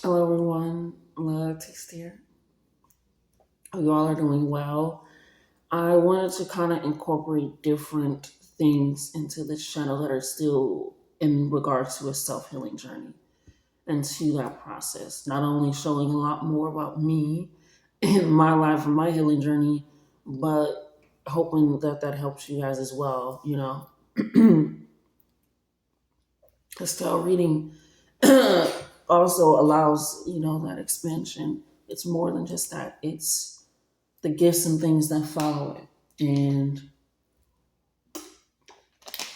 Hello, everyone. Text here. Hope you all are doing well. I wanted to kind of incorporate different things into this channel that are still in regards to a self healing journey and to that process. Not only showing a lot more about me and my life and my healing journey, but hoping that that helps you guys as well. Estelle reading also allows that expansion. It's more than just that. It's the gifts and things that follow it. And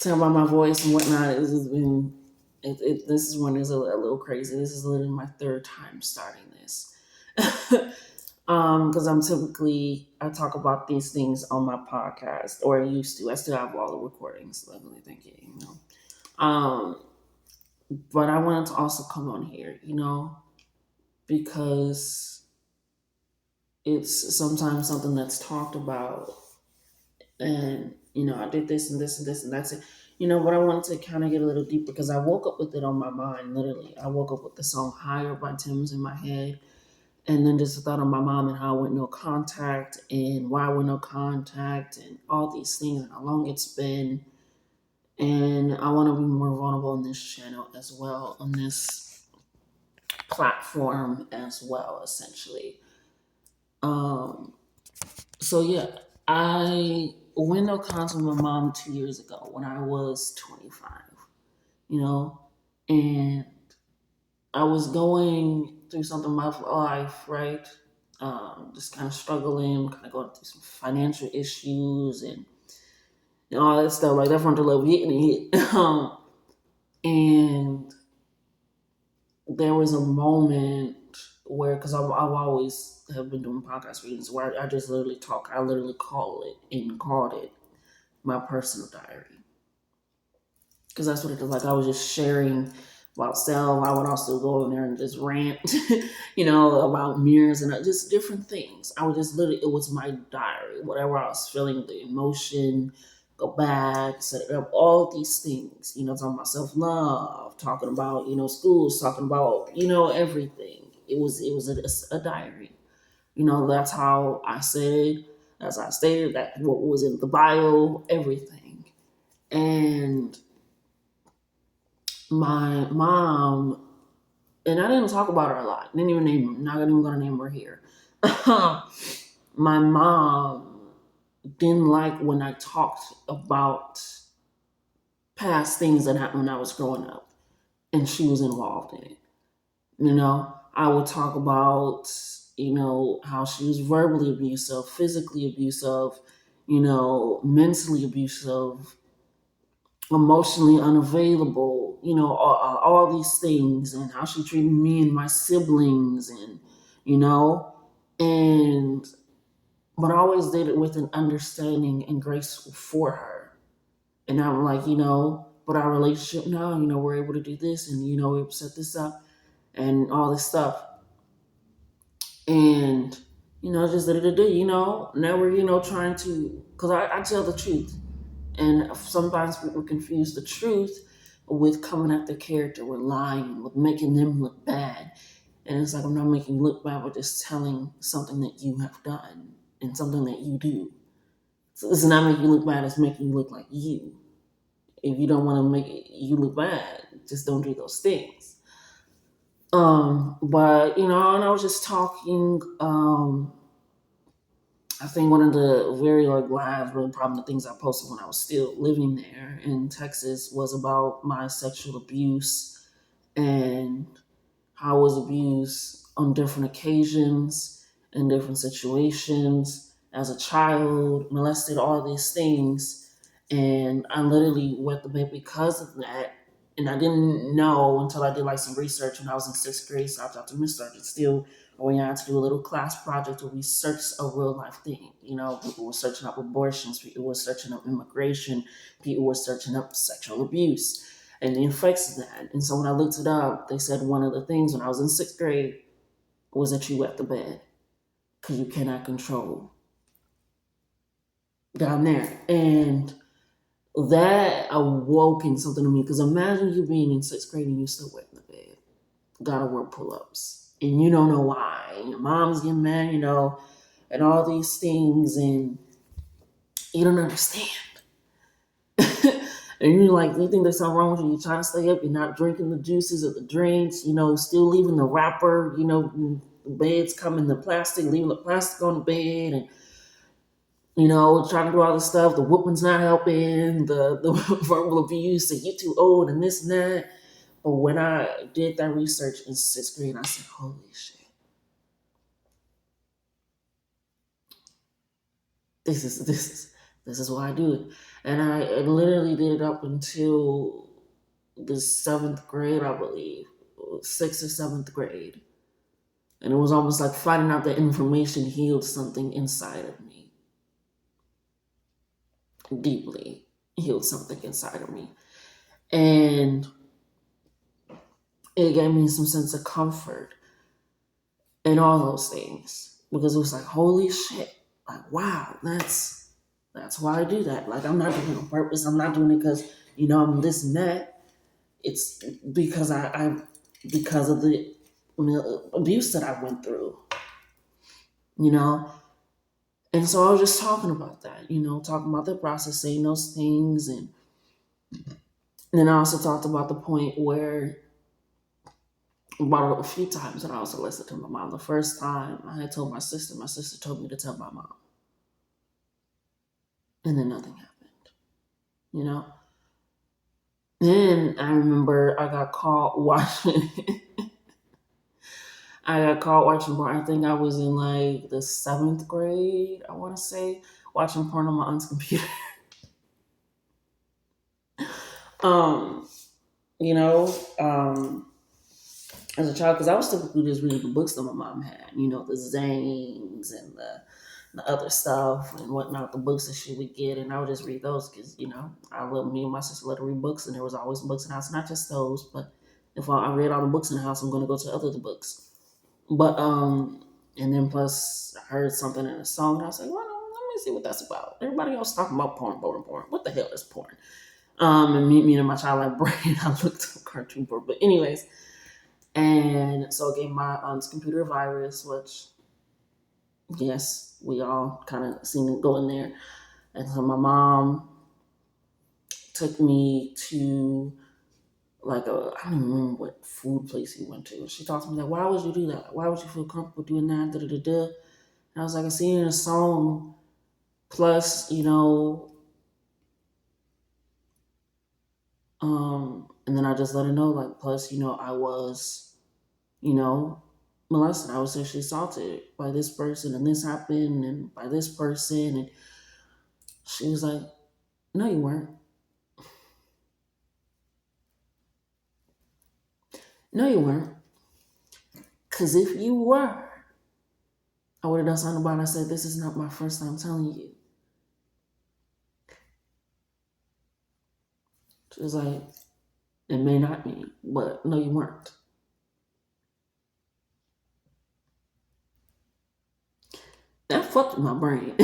talking about my voice and whatnot, it has been. This is one is a little crazy. This is literally my third time starting this. Because I talk about these things on my podcast, or I used to. I still have all the recordings. Lovely, thank you. Um, but I wanted to also come on here, because it's sometimes something that's talked about, and I did this and this and this and that's it. But I wanted to kind of get a little deeper because I woke up with it on my mind. Literally, I woke up with the song "Higher" by Tim's in my head, and then just the thought of my mom and how I went no contact and why we're no contact and all these things and how long it's been. And I want to be more vulnerable on this channel as well, on this platform as well, essentially. Um, so yeah, I went no contact with my mom 2 years ago when I was 25, you know, and I was going through something in my life, right? Just kind of struggling, kind of going through some financial issues and all that stuff like that from the love hitting and hit. And there was a moment where, because I've always have been doing podcast readings where I just literally talk, I literally call it and called it my personal diary. Because that's what it is. Like I was just sharing about self. I would also go in there and just rant, about mirrors and just different things. I would just literally, it was my diary. Whatever I was feeling, the emotion, go back, set it up, all these things. Talking about self love, talking about schools, talking about everything. It was a diary. That's how I said. That's how I stated that what was in the bio, everything. And my mom, and I didn't talk about her a lot. Didn't even name her. Not even gonna name her here. My mom didn't like when I talked about past things that happened when I was growing up, and she was involved in it. I would talk about how she was verbally abusive, physically abusive, mentally abusive, emotionally unavailable, all these things, and how she treated me and my siblings, and you know, and but I always did it with an understanding and grace for her. And I'm like, but our relationship now, we're able to do this, and we set this up, and all this stuff, and just did it, now we're trying to, because I tell the truth. And sometimes people confuse the truth with coming at the character, with lying, with making them look bad. And it's like, I'm not making you look bad, but just telling something that you have done and something that you do. So it's not making you look bad, it's making you look like you. If you don't want to make you look bad, just don't do those things. But and I was just talking. I think one of the very last really problem, the things I posted when I was still living there in Texas, was about my sexual abuse and how I was abused on different occasions in different situations as a child, molested, all these things. And I literally went the bed because of that. And I didn't know until I did like some research when I was in sixth grade. So I talked to Miss Sargent still, we had to do a little class project where we searched a real life thing. People were searching up abortions, people were searching up immigration, people were searching up sexual abuse and the effects of that. And so when I looked it up, they said one of the things when I was in sixth grade was that you wet the bed because you cannot control down there. And that awoke in something to me, because imagine you being in sixth grade and you still wet in the bed. gotta work pull ups, and you don't know why. And your mom's getting mad, and all these things, and you don't understand. And you're like, you think there's something wrong with you? You're trying to stay up. You're not drinking the juices or the drinks. Still leaving the wrapper. The beds come in the plastic, leaving the plastic on the bed, and trying to do all this stuff. The whooping's not helping. The verbal abuse. That you're too old and this and that. But when I did that research in sixth grade, I said, "Holy shit! This is why I do it." And I literally did it up until the seventh grade, I believe, sixth or seventh grade, and it was almost like finding out that information healed something inside of me, deeply healed something inside of me, and it gave me some sense of comfort and all those things because it was like, holy shit, like wow, that's why I do that. Like I'm not doing it on purpose. I'm not doing it because I'm this and that. It's because because of the abuse that I went through, you know. And so I was just talking about that, talking about the process, saying those things, and then I also talked about the point where about a few times that I also listened to my mom. The first time I had told my sister told me to tell my mom, and then nothing happened, you know. Then I remember I got caught watching. I got caught watching porn. I think I was in like the seventh grade. I want to say watching porn on my aunt's computer. um, you know, as a child, because I was typically just reading the books that my mom had. The Zanes and the other stuff and whatnot. The books that she would get, and I would just read those because I love me and my sister love to read books, and there was always books in the house. Not just those, but if I read all the books in the house, I'm going to go to other books. But and then plus I heard something in a song, and I was like, well, let me see what that's about. Everybody else talking about porn, porn, porn. What the hell is porn? And me and my childlike brain, I looked up cartoon porn. But anyways, and so I gave my aunt's computer a virus, which yes, we all kind of seen it go in there. And so my mom took me to like I don't even remember what food place he went to. She talked to me like, why would you do that? Why would you feel comfortable doing that? Da, da, da, da. And I was like, I seen it in a song. Plus, and then I just let her know, like, plus, I was, you know, molested. I was sexually assaulted by this person, and this happened, and by this person. And she was like, no, you weren't. No, you weren't. Because if you were, I would have done something about it. I said, this is not my first time telling you. She was like, it may not be, but no, you weren't. That fucked with my brain.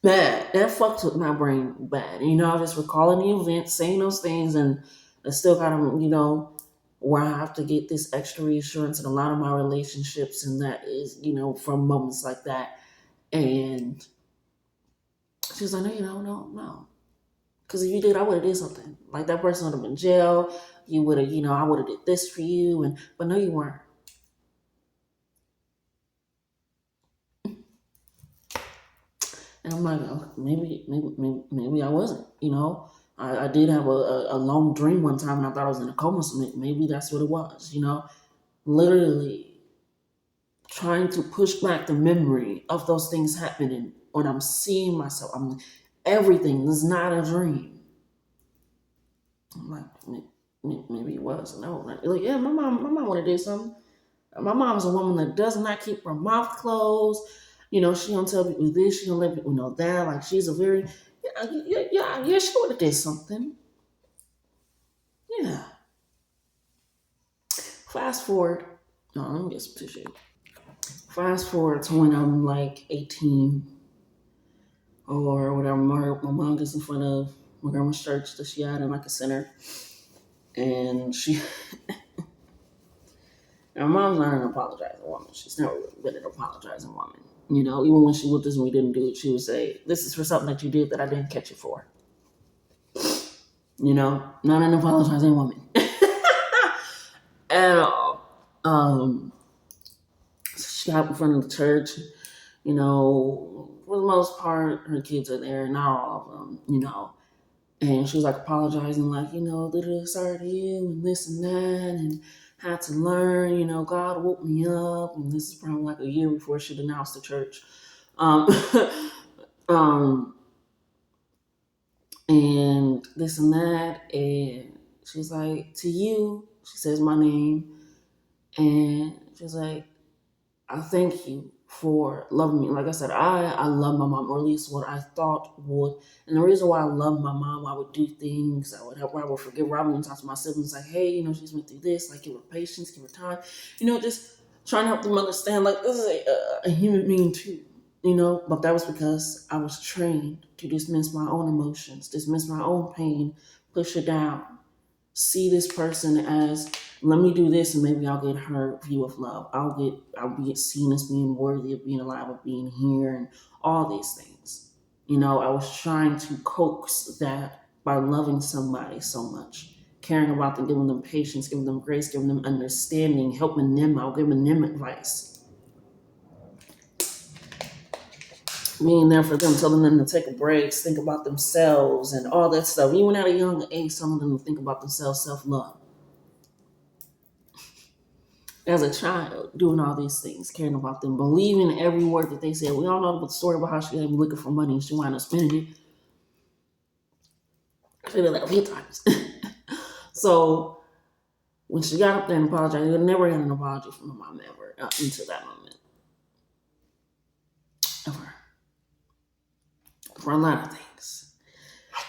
Bad. That fucked with my brain bad. I was just recalling the event, saying those things, and I still kind of, where I have to get this extra reassurance in a lot of my relationships, and that is, from moments like that. And she was like, no, no. Because if you did, I would have did something. Like that person would have been in jail. You would have, I would have did this for you, but no, you weren't. And I'm like, oh, maybe I wasn't. I did have a long dream one time, and I thought I was in a coma. So maybe that's what it was. Literally trying to push back the memory of those things happening when I'm seeing myself. I'm like, everything is not a dream. I'm like, maybe it was. No, like yeah, my mom would have did something. My mom's a woman that does not keep her mouth closed. She don't tell people this. She don't let people know that. Like she's a very, yeah. She would have did something. Yeah. Fast forward. No, let me get some tissue. Fast forward to when I'm like 18 or whatever. My mom gets in front of my grandma's church that she had in like a center. And her mom's not an apologizing woman. She's never really been an apologizing woman. You know, even when she whooped us and we didn't do it, she would say, "This is for something that you did that I didn't catch you for." You know, not an apologizing woman at all. She got up in front of the church. You know, for the most part, her kids are there, not all of them. You know, and she was like apologizing, like, sorry to you and this and that, and had to learn. You know, God woke me up, and this is probably like a year before she denounced the church. Um, um, and this and that, and she's like, to you, she says my name, and she's like, I thank you for loving me. Like I said, I love my mom, or at least what I thought would. And the reason why I love my mom, I would do things, I would help her, I would forgive her. I would talk to my siblings like, hey, she's went through this, like give her patience, give her time. Just trying to help them understand, like, this is a human being too. But that was because I was trained to dismiss my own emotions, dismiss my own pain, push it down, see this person as, let me do this and maybe I'll get her view of love. I'll be seen as being worthy of being alive, of being here, and all these things. I was trying to coax that by loving somebody so much, caring about them, giving them patience, giving them grace, giving them understanding, helping them out, giving them advice, being there for them, telling them to take a break, think about themselves and all that stuff. Even at a young age, some of them to think about themselves, self-love. As a child, doing all these things, caring about them, believing every word that they said. We all know about the story about how she had me looking for money and she wound up spending it. I feel that a few times. So when she got up there and apologized, I never had an apology from my mom ever until that moment. Ever. For a lot of things.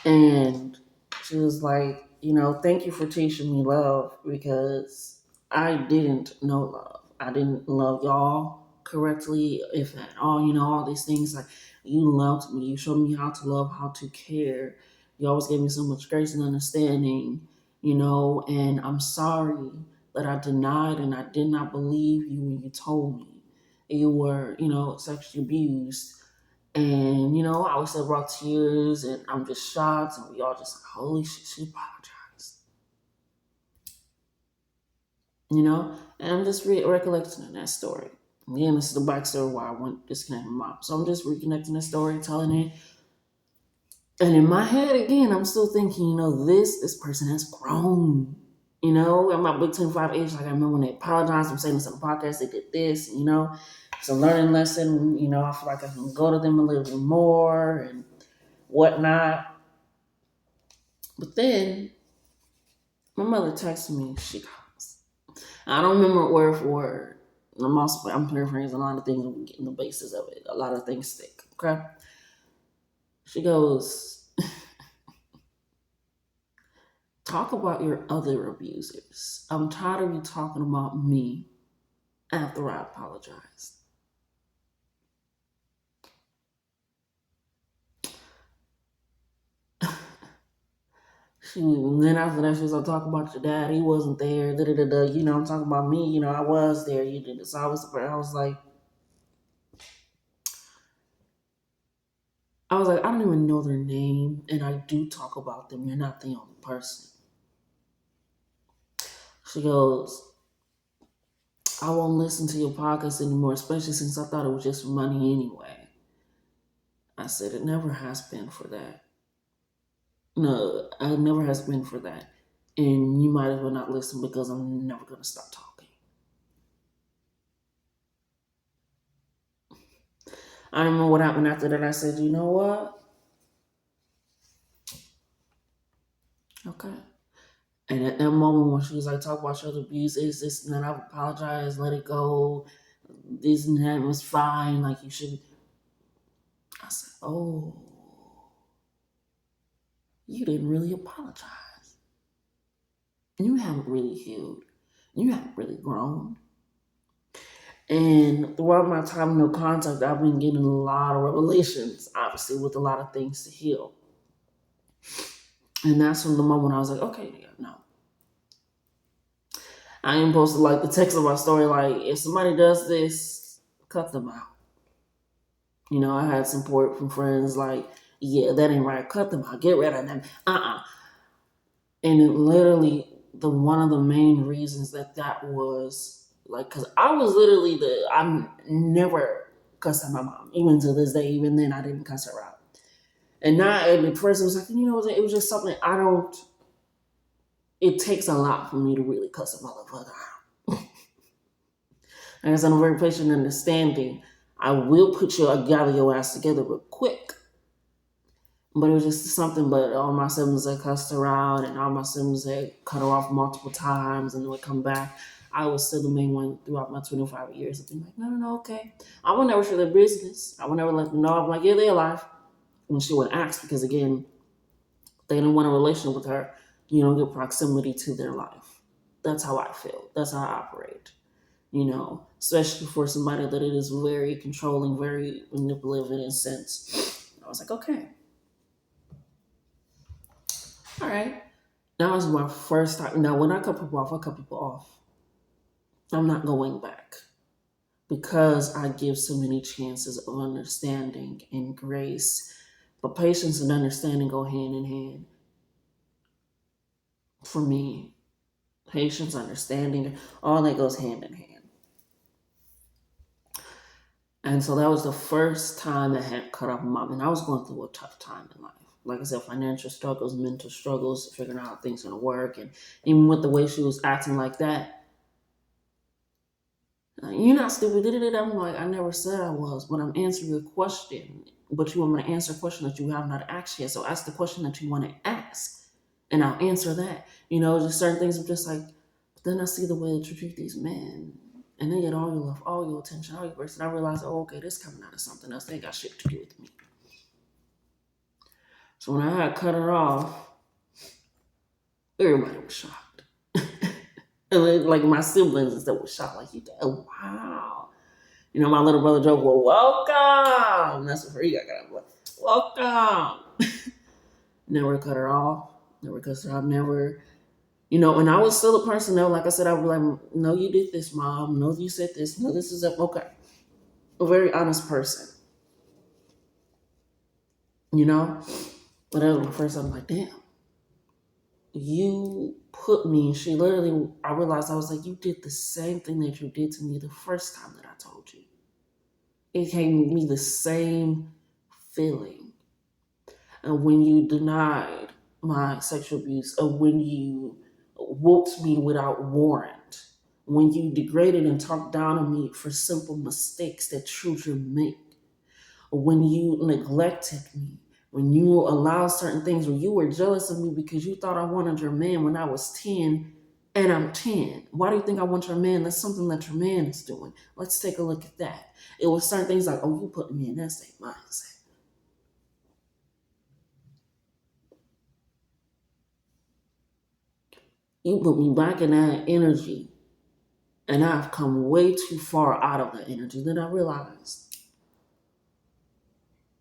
And she was like, thank you for teaching me love, because I didn't know love. I didn't love y'all correctly, if at all. All these things, like, you loved me. You showed me how to love, how to care. You always gave me so much grace and understanding, and I'm sorry that I denied and I did not believe you when you told me you were, sexually abused. And, I always said brought tears, and I'm just shocked, and we all just like, holy shit, she apologized. And I'm just recollecting that story. Again, this is the backstory why I went disconnect my mom. So I'm just reconnecting the story, telling it. And in my head, again, I'm still thinking, this person has grown. At my big 25 age, like I remember when they apologized, I'm saying this on the podcast, they did this, it's a learning lesson. I feel like I can go to them a little bit more and whatnot. But then my mother texted me. She goes, I don't remember word for word. I'm paraphrasing a lot of things. I'm getting the basis of it. A lot of things stick. Okay. She goes, talk about your other abusers. I'm tired of you talking about me after I apologized. Then after that, she was like, talk about your dad. He wasn't there. Da, da, da, da. I'm talking about me. I was there. You did this. I was like, I don't even know their name, and I do talk about them. You're not the only person. She goes, I won't listen to your podcast anymore, especially since I thought it was just for money anyway. I said, it never has been for that. No, it never has been for that. And you might as well not listen, because I'm never going to stop talking. I remember what happened after that. I said, you know what? Okay. And at that moment when she was like, talk about your abuse, this and that, I apologize, let it go. This and that was fine. Like, you should. I said, oh, you didn't really apologize. You haven't really healed. You haven't really grown. And throughout my time in no contact, I've been getting a lot of revelations, obviously, with a lot of things to heal. And that's from the moment I was like, okay, yeah, no. I even posted like the text of my story, like if somebody does this, cut them out. I had support from friends like, yeah, that ain't right. Cut them out. Get rid of them. And it literally, the one of the main reasons that was like, because I was literally I'm never cussed at my mom, even to this day. Even then, I didn't cuss her out. And not, and the person was like, it was just something I don't. It takes a lot for me to really cuss a motherfucker out. I guess I'm very patient and understanding. I will gather your ass together real quick. But it was just something, but all my siblings had cussed her out, and all my siblings had cut her off multiple times and would come back. I was still the main one throughout my 25 years of being like, no, okay. I would never share their business. I would never let them know. I'm like, yeah, they're alive. When she would ask, because again, they didn't want a relationship with her, you don't get proximity to their life. That's how I feel. That's how I operate. Especially for somebody that it is very controlling, very manipulative in a sense. I was like, okay, all right. That was my first time. Now, when I cut people off, I cut people off. I'm not going back because I give so many chances of understanding and grace. But patience and understanding go hand in hand for me. Patience, understanding, all that goes hand in hand. And so that was the first time I had cut off my mom. And I was going through a tough time in life. Like I said, financial struggles, mental struggles, figuring out how things going to work. And even with the way she was acting like that, you're not stupid. I'm like, I never said I was, but I'm answering a question. But you want me to answer a question that you have not asked yet. So ask the question that you want to ask, and I'll answer that. Just certain things I'm just like, but then I see the way that you treat these men, and they get all your love, all your attention, all your grace. And I realize, oh, okay, this coming out of something else. They ain't got shit to do with me. So when I had cut her off, everybody was shocked. And like my siblings and stuff was shocked. Like, oh, wow. My little brother joke, well, welcome. That's what he got. Welcome. Never cut her off. Never cut her off. Never, and I was still a person though. Like I said, I was like, no, you did this, mom. No, you said this. No, this is okay. A very honest person. But that was my first time, like, damn. You put me, I realized I was like, you did the same thing that you did to me the first time that I told you. It gave me the same feeling. And when you denied my sexual abuse, or when you whooped me without warrant, when you degraded and talked down on me for simple mistakes that children make, or when you neglected me, when you allowed certain things, when you were jealous of me because you thought I wanted your man when I was 10 and I'm 10. Why do you think I want your man? That's something that your man is doing. Let's take a look at that. It was certain things like, oh, you put me in that state mindset. You put me back in that energy, and I've come way too far out of that energy. Then I realized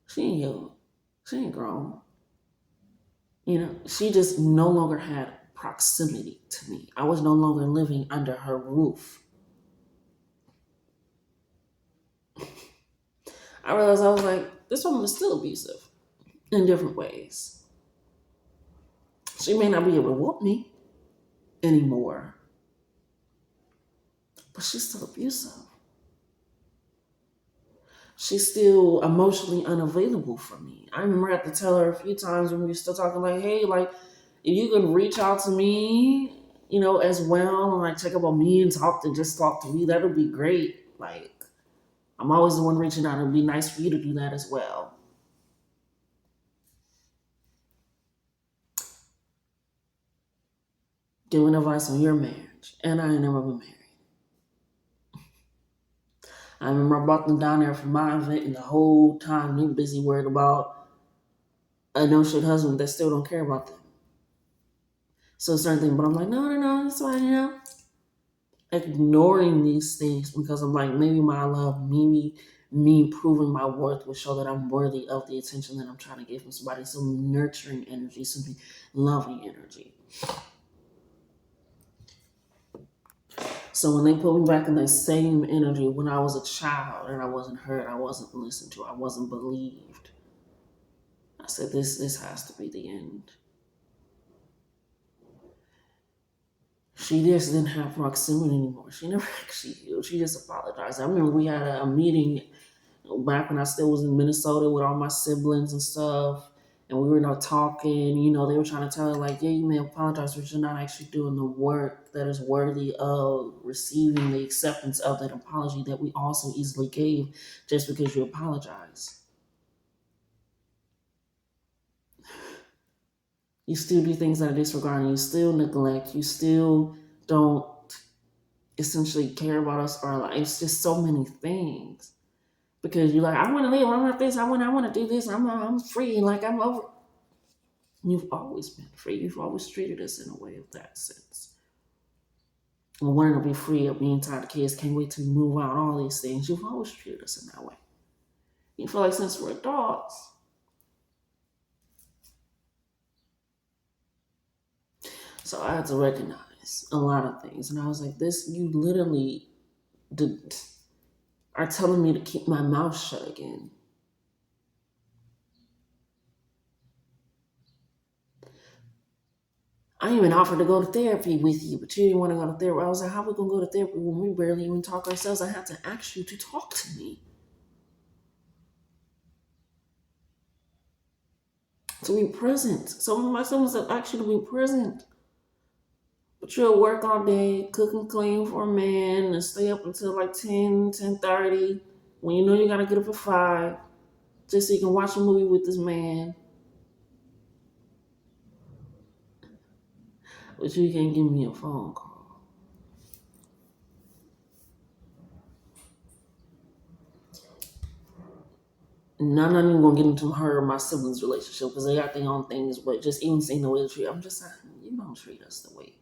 she ain't young. She ain't grown. She just no longer had proximity to me. I was no longer living under her roof. I realized I was like, this woman is still abusive in different ways. She may not be able to whoop me anymore, but she's still abusive. She's still emotionally unavailable for me. I remember I had to tell her a few times when we were still talking, like, hey, like, if you can reach out to me, as well, and like check up on me and talk to me, that would be great. Like, I'm always the one reaching out. It'd be nice for you to do that as well. Giving advice on your marriage. And I ain't never been married. I remember I brought them down there for my event, and the whole time they busy worried about a no shit husband that still don't care about them. So certain thing, but I'm like, no, that's fine, ignoring these things because I'm like, maybe my love, maybe me proving my worth will show that I'm worthy of the attention that I'm trying to give from somebody. Some nurturing energy, some loving energy. So when they put me back in that same energy when I was a child and I wasn't heard, I wasn't listened to, I wasn't believed, I said, this has to be the end. She just didn't have proximity anymore. She never actually healed. She just apologized. I remember we had a meeting back when I still was in Minnesota with all my siblings and stuff. And we were not talking, they were trying to tell her, like, yeah, you may apologize, but you're not actually doing the work that is worthy of receiving the acceptance of that apology that we also easily gave just because you apologize. You still do things that are disregarding, you still neglect, you still don't essentially care about us or our lives. It's just so many things. Because you're like, I want to live, I want this, I want to do this, I'm free, like I'm over. You've always been free. You've always treated us in a way of that sense. And wanting to be free of being tired of kids, can't wait to move out, all these things. You've always treated us in that way. You feel like since we're adults, so I had to recognize a lot of things. And I was like, this, you literally did, are telling me to keep my mouth shut again. I even offered to go to therapy with you, but you didn't want to go to therapy. I was like, how are we going to go to therapy when we barely even talk ourselves? I had to ask you to talk to me. To be present. Some of my siblings have asked you to be present. But you'll work all day, cook and clean for a man, and stay up until like 10:30, when you know you gotta get up at 5, just so you can watch a movie with this man. But you can't give me a phone call. And I'm not even gonna get into her or my siblings' relationship because they got their own things, but just even seeing the way they treat, I'm just like, you don't treat us the way.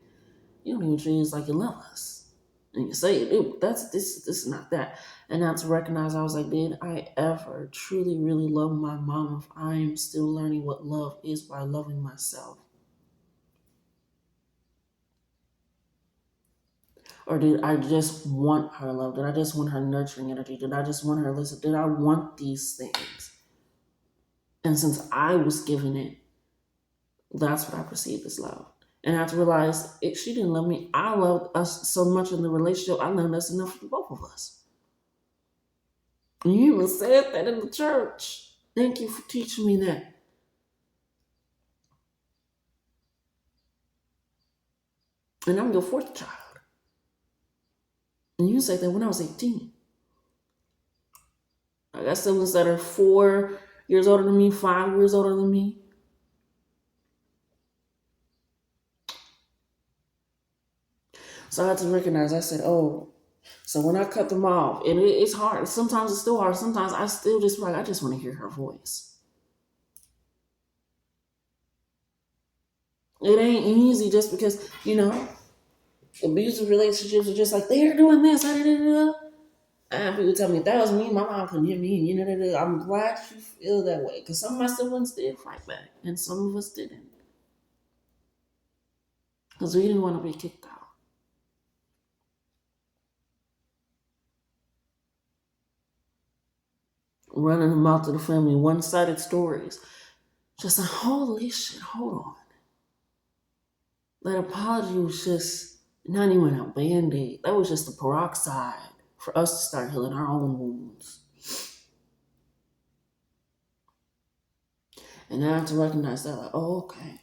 You don't even treat us like you love us. And you say, dude, this is not that. And not to recognize, I was like, did I ever truly, really love my mom if I am still learning what love is by loving myself? Or did I just want her love? Did I just want her nurturing energy? Did I just want her listen? Did I want these things? And since I was given it, that's what I perceived as love. And I had to realize she didn't love me. I loved us so much in the relationship. I loved us enough for both of us. And you even said that in the church. Thank you for teaching me that. And I'm your fourth child. And you said that when I was 18. I got siblings that are 4 years older than me, 5 years older than me. So I had to recognize, I said, oh, so when I cut them off, and it's hard. Sometimes it's still hard. Sometimes I still just like, I just want to hear her voice. It ain't easy just because, abusive relationships are just like, they're doing this. And people tell me, if that was me, my mom couldn't hit me. I'm glad you feel that way. Because some of my siblings did fight back, and some of us didn't. Because we didn't want to be kicked out. Running them out to the family, one-sided stories. Just like, holy shit, hold on. That apology was just not even a band-aid. That was just the peroxide for us to start healing our own wounds. And I have to recognize that, like, oh, okay.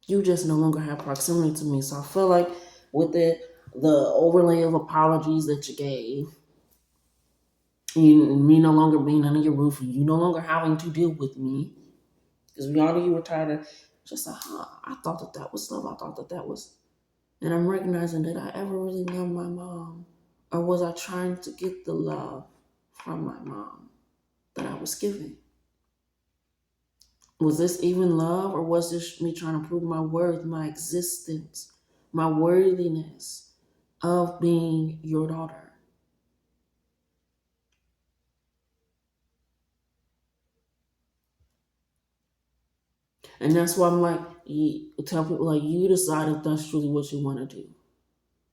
You just no longer have proximity to me. So I feel like with the overlay of apologies that you gave, and me no longer being under your roof, and you no longer having to deal with me, because we all knew you were tired of just like, I thought that was love. I thought that was, and I'm recognizing that I ever really loved my mom, or was I trying to get the love from my mom that I was giving? Was this even love, or was this me trying to prove my worth, my existence, my worthiness of being your daughter? And that's why I'm like, you tell people, like, you decide if that's truly what you want to do.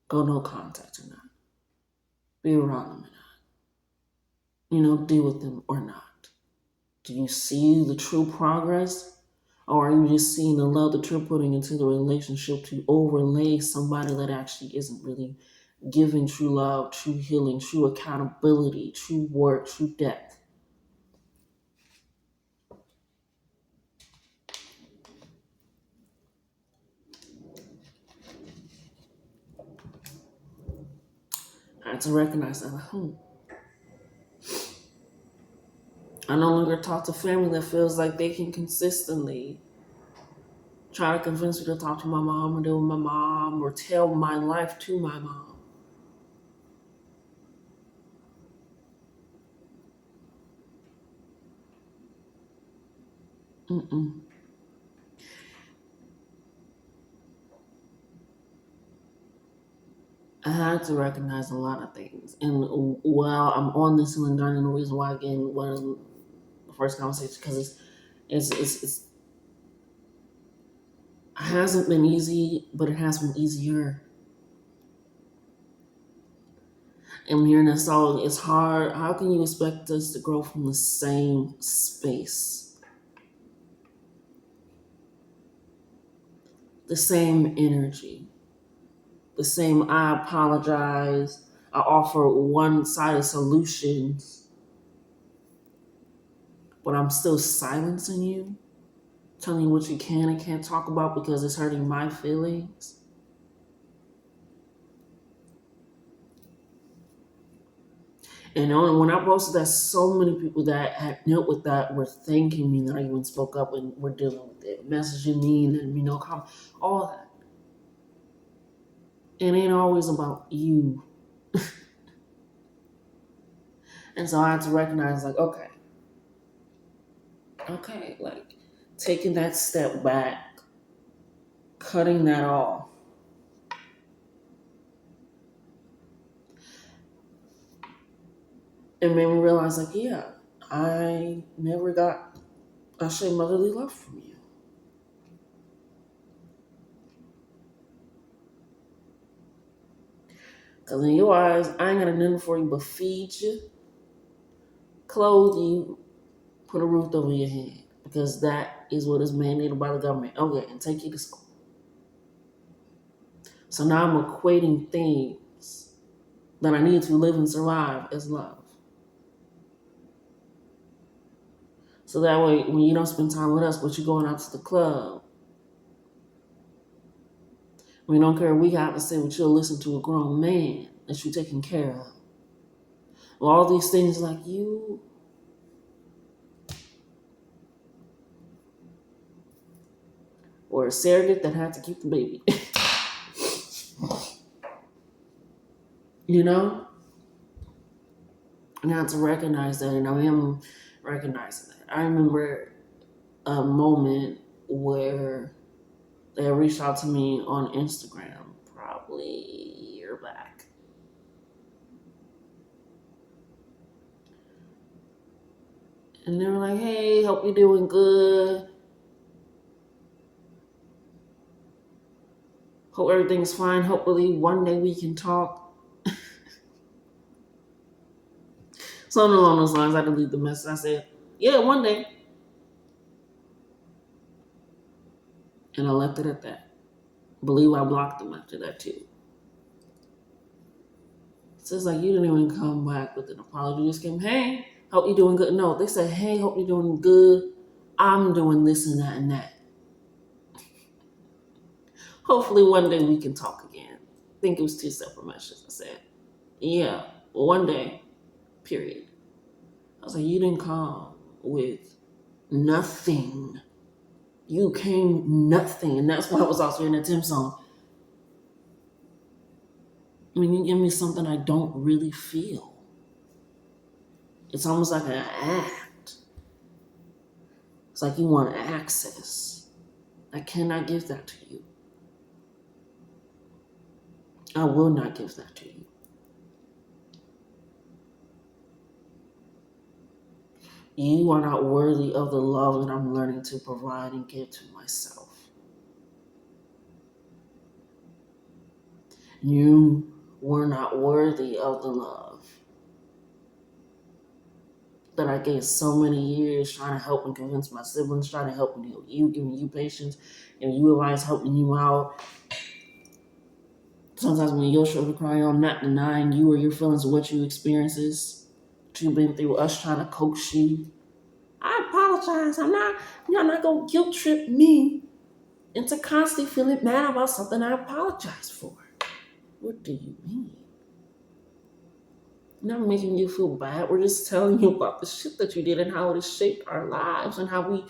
Go no contact or not. Be around them or not. Deal with them or not. Do you see the true progress? Or are you just seeing the love that you're putting into the relationship to overlay somebody that actually isn't really giving true love, true healing, true accountability, true work, true depth? I had to recognize that. I no longer talk to family that feels like they can consistently try to convince me to talk to my mom or deal with my mom or tell my life to my mom. Mm-mm. I had to recognize a lot of things. And while I'm on this healing journey, the reason why, again, one of the first conversations, because it's it hasn't been easy, but it has been easier. And hearing that song, it's hard. How can you expect us to grow from the same space, the same energy, the same I apologize, I offer one-sided solutions, but I'm still silencing you, telling you what you can and can't talk about because it's hurting my feelings? And when I posted that, so many people that had dealt with that were thanking me that I even spoke up and were dealing with it, messaging me and all that. It ain't always about you. And so I had to recognize, like, okay, like taking that step back, cutting that off, and made me realize, like, yeah, I never got I showed motherly love from you. Because in your eyes, I ain't got nothing for you but feed you, clothe you, put a roof over your head. Because that is what is mandated by the government. Okay, and take you to school. So now I'm equating things that I need to live and survive as love. So that way, when you don't spend time with us, but you're going out to the club, we don't care what we have to say, but you'll listen to a grown man that you're taking care of. Well, all these things like you, or a surrogate that had to keep the baby. you know? And I have to recognize that, and I am recognizing that. I remember a moment where they reached out to me on Instagram, probably a year back. And they were like, hey, hope you're doing good. Hope everything's fine. Hopefully one day we can talk. Something along those lines. I deleted the message. I said, yeah, one day. And I left it at that. Believe I blocked them after that too. So it's like you didn't even come back with an apology. You just came, hey, hope you're doing good. No, they said, hey, hope you're doing good. I'm doing this and that and that. Hopefully one day we can talk again. I think it was two separate messages. I said, yeah, one day, period. I was like, you didn't come with nothing. You came nothing. And that's why I was also in the Tim song. When you give me something I don't really feel, it's almost like an act. It's like you want access. I cannot give that to you. I will not give that to you. You are not worthy of the love that I'm learning to provide and give to myself. You were not worthy of the love that I gave so many years trying to help and convince my siblings, trying to help and heal you, giving you patience, and you advice, helping you out. Sometimes when you're sure to cry on, not denying you or your feelings of what you experiences, what you've been through, us trying to coax you. I apologize. You're not gonna guilt trip me into constantly feeling mad about something I apologize for. What do you mean? Not making you feel bad. We're just telling you about the shit that you did and how it has shaped our lives and how we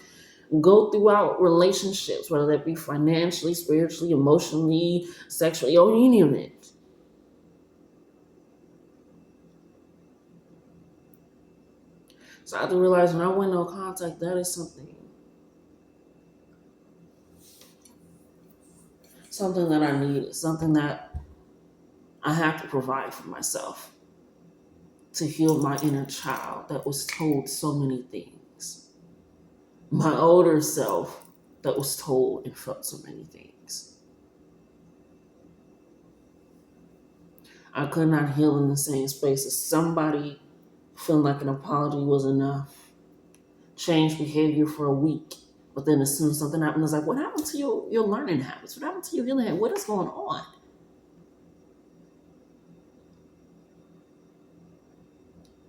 go throughout relationships, whether that be financially, spiritually, emotionally, sexually, or any of it. So I had to realize when I went no contact, that is something that I needed, something that I have to provide for myself to heal my inner child that was told so many things. My older self that was told and felt so many things. I could not heal in the same space as somebody feeling like an apology was enough. Change behavior for a week. But then as soon as something happened, it's like, what happened to your learning habits? What happened to your healing habits? What is going on?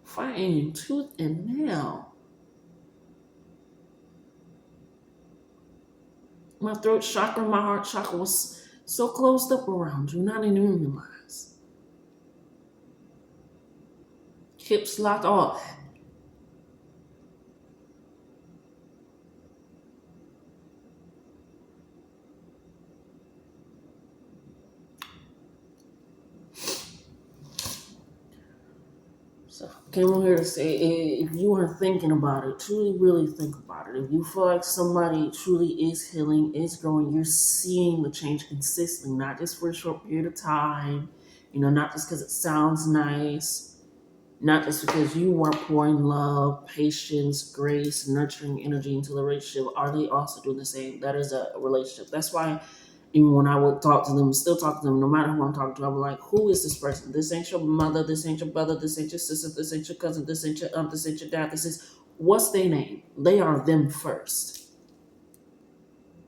Fighting tooth and nail. My throat chakra, my heart chakra was so closed up around you, not even realize. Hips locked off. So I came on here to say, if you are thinking about it, truly, really think about it. If you feel like somebody truly is healing, is growing, you're seeing the change consistently, not just for a short period of time, not just because it sounds nice, not just because you are pouring love, patience, grace, nurturing energy into the relationship. Are they also doing the same? That is a relationship. That's why even when I would talk to them, still talk to them, no matter who I'm talking to, I'm like, who is this person? This ain't your mother, this ain't your brother, this ain't your sister, this ain't your cousin, this ain't your aunt, this ain't your dad, this is, what's their name? They are them first.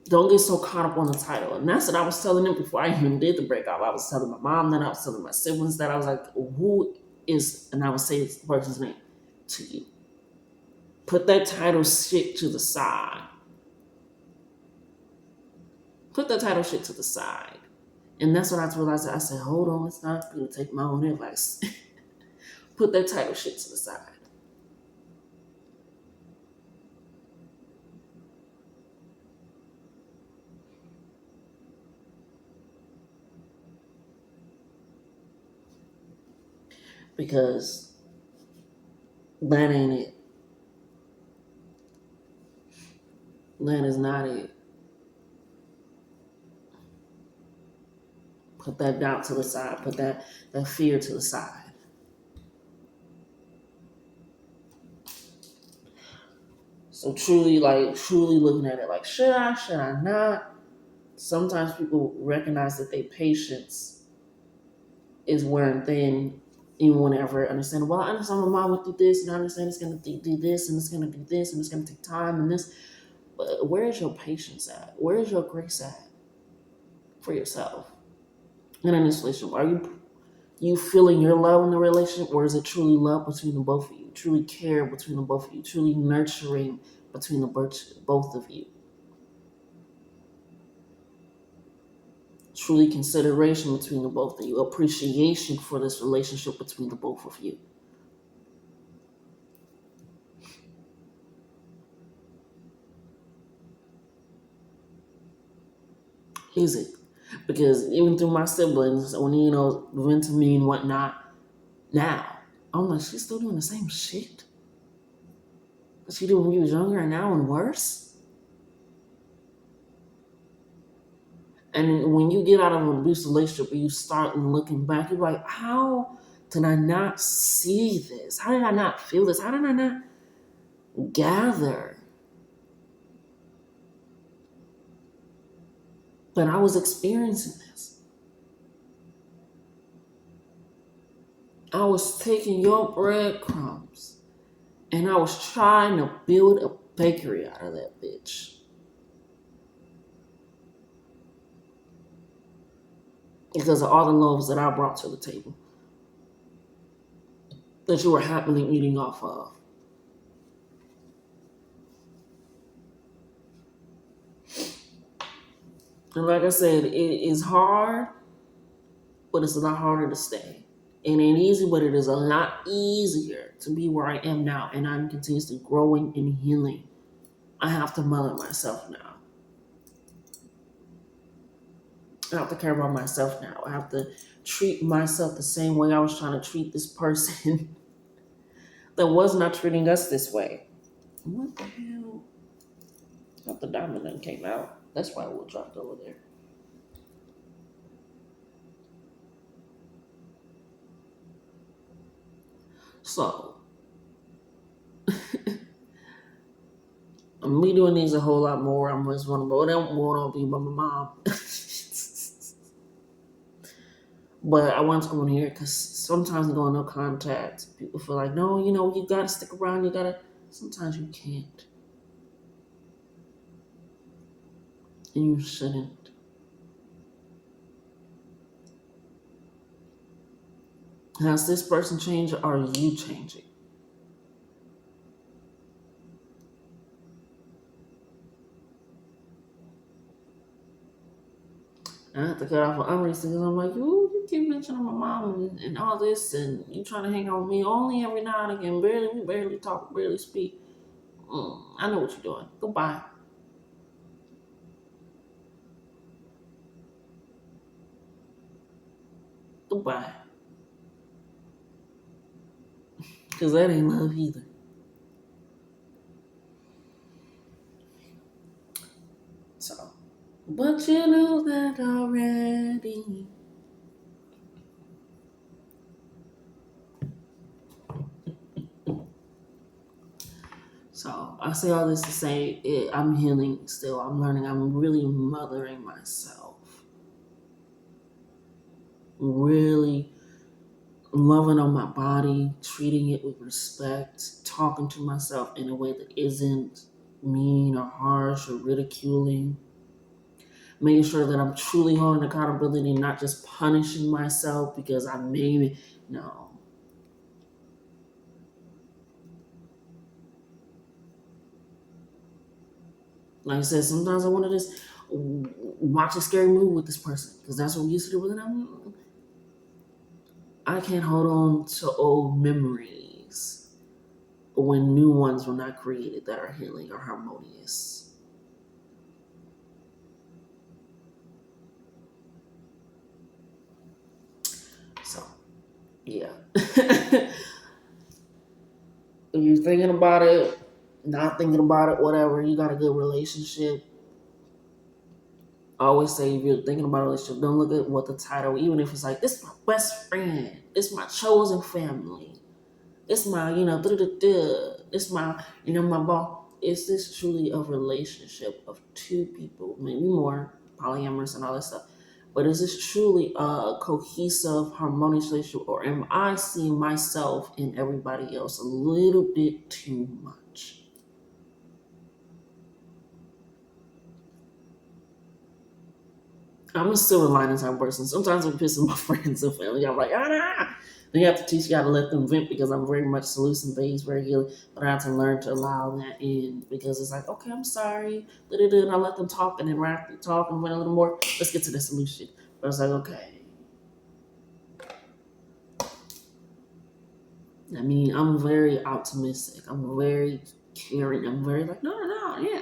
Don't get so caught up on the title. And that's what I was telling them before I even did the breakup. I was telling my mom, then I was telling my siblings that I was like, who is, and I would say this person's name to you. Put that title shit to the side. Put that title shit to the side. And that's when I realized that I said, hold on, it's not going to take my own advice. Put that title shit to the side. Because that ain't it. That is not it. Put that doubt to the side. Put that fear to the side. So truly looking at it like, should I not? Sometimes people recognize that their patience is wearing thin, even whenever I understand, well, I understand my mom went through this, and I understand it's going to do this, and it's going to do this, and it's going to take time, and this. But where is your patience at? Where is your grace at for yourself? And in this relationship, are you feeling your love in the relationship, or is it truly love between the both of you? Truly care between the both of you? Truly nurturing between the both of you? Truly consideration between the both of you? Appreciation for this relationship between the both of you? Is it? Because even through my siblings, when vent to me and whatnot, now I'm like, she's still doing the same shit that she did when we was younger, and now and worse. And when you get out of an abusive relationship and you start looking back, you're like, how did I not see this? How did I not feel this? How did I not? gather. But I was experiencing this. I was taking your breadcrumbs and I was trying to build a bakery out of that bitch. Because of all the loaves that I brought to the table that you were happily eating off of. And like I said, it is hard, but it's a lot harder to stay. It ain't easy, but it is a lot easier to be where I am now. And I'm continuously growing and healing. I have to mother myself now. I have to care about myself now. I have to treat myself the same way I was trying to treat this person that was not treating us this way. What the hell? Thought the diamond then came out. That's why it was dropped over there. So, me doing these a whole lot more. I'm just vulnerable. It don't want to be by my mom. But I wanted to come on here because sometimes going no contact, people feel like, no, you got to stick around. You got to. Sometimes you can't. And you shouldn't. Has this person changed or are you changing? I have to cut off with Umri because I'm like, ooh, you keep mentioning my mom and all this, and you trying to hang out with me only every now and again. We barely talk, barely speak. I know what you're doing. Goodbye. Goodbye. Because that ain't love either. So, but you know that already. So I say all this to say I'm healing still. I'm learning. I'm really mothering myself. Really loving on my body, treating it with respect, talking to myself in a way that isn't mean or harsh or ridiculing. Making sure that I'm truly holding accountability, not just punishing myself because I made it. No. Like I said, sometimes I want to just watch a scary movie with this person because that's what we used to do with it. I can't hold on to old memories when new ones were not created that are healing or harmonious. So, yeah. If you're thinking about it, not thinking about it, whatever, you got a good relationship. I always say if you're thinking about a relationship, don't look at what the title, even if it's like, this my best friend, this my chosen family, this my, this my, my boss. Is this truly a relationship of two people, maybe more, polyamorous and all that stuff? But is this truly a cohesive, harmonious relationship, or am I seeing myself in everybody else a little bit too much? I'm a silver lining type person. Sometimes I'm pissing my friends and family. I'm like, ah. Then you have to teach you how to let them vent because I'm very much solution based, very healing. But I have to learn to allow that in because it's like, okay, I'm sorry. And I let them talk and then after talk and went a little more, let's get to the solution. But it's like, okay. I mean, I'm very optimistic. I'm very caring. I'm very like, no, yeah.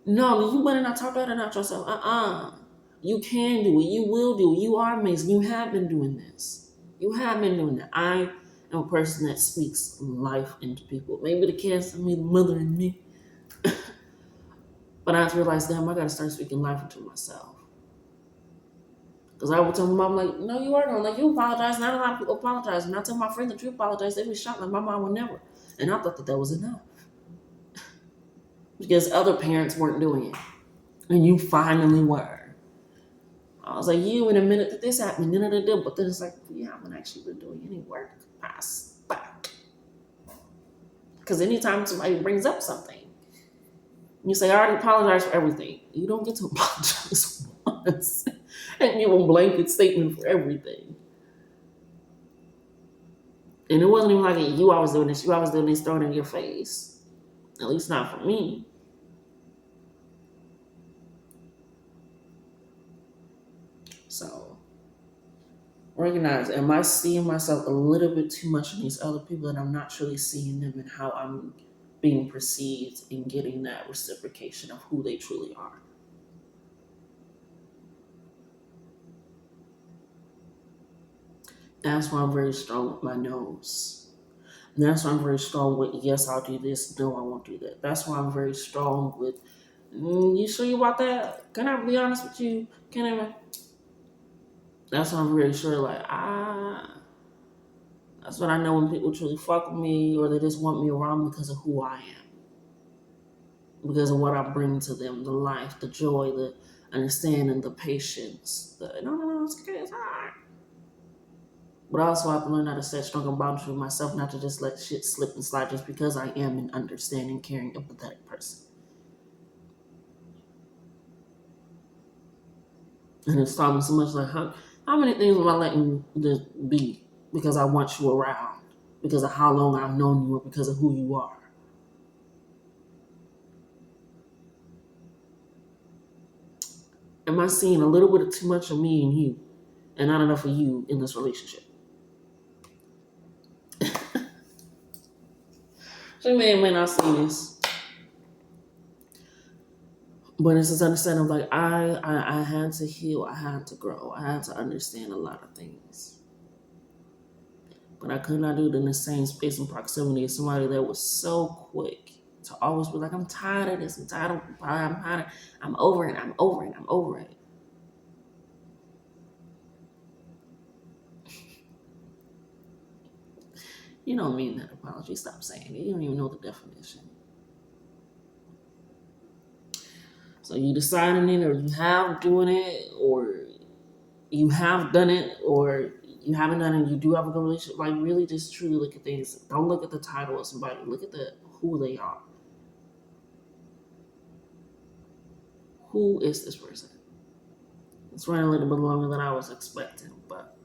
No, you better not talk that about yourself. You can do it. You will do it. You are amazing. You have been doing this. You have been doing that. I am a person that speaks life into people. Maybe the cancer me, the mother in me. But I have to realize, damn, I got to start speaking life into myself. Because I would tell my mom, like, no, you are going. Like, you apologize. Not a lot of people apologize. And I tell my friend that you apologize, they be shocked. Like, my mom would never. And I thought that was enough. because other parents weren't doing it. And you finally were. I was like, you in a minute that this happened, but then it's like, you haven't actually been doing any work. Pass back. Because anytime somebody brings up something, you say, I already apologize for everything. You don't get to apologize once and give a blanket statement for everything. And it wasn't even like you always doing this, you always doing this, throwing it in your face. At least not for me. So recognize, am I seeing myself a little bit too much in these other people that I'm not truly seeing them and how I'm being perceived and getting that reciprocation of who they truly are? That's why I'm very strong with my nose. And that's why I'm very strong with, yes, I'll do this, no, I won't do that. That's why I'm very strong with, you sure you about that? Can I be honest with you? Can I? That's why I'm very sure, like, that's when I know when people truly fuck with me or they just want me around because of who I am, because of what I bring to them, the life, the joy, the understanding, the patience. No, it's okay, it's all right. But I also have to learn how to set stronger boundaries with myself, not to just let shit slip and slide just because I am an understanding, caring, empathetic person. And it's taught me so much, like, how many things am I letting this be because I want you around, because of how long I've known you, or because of who you are? Am I seeing a little bit of too much of me and you and not enough of you in this relationship? She may not see this, but it's this understanding of like, I had to heal, I had to grow, I had to understand a lot of things. But I could not do it in the same space and proximity as somebody that was so quick to always be like, I'm tired of this, I'm tired, I'm over it, I'm over it, I'm over it. You don't mean that apology. Stop saying it. You don't even know the definition. So you deciding it, or you have doing it, or you have done it, or you haven't done it. You do have a good relationship. Like really, just truly look at things. Don't look at the title of somebody. Look at who they are. Who is this person? It's running a little bit longer than I was expecting, but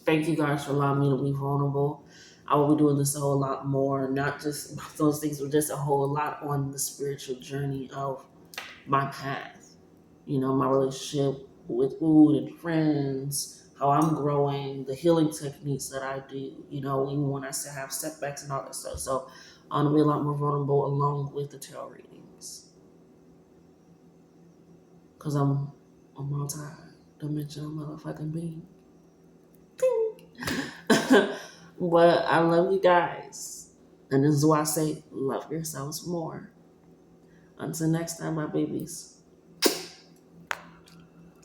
thank you guys for allowing me to be vulnerable. I will be doing this a whole lot more, not just those things, but just a whole lot on the spiritual journey of my path. You know, my relationship with food and friends, how I'm growing, the healing techniques that I do, you know, even when I still have setbacks and all that stuff. So I'm gonna be a lot more vulnerable along with the tarot readings. Cause I'm a multi-dimensional motherfucking being. But I love you guys. And this is why I say love yourselves more. Until next time, my babies.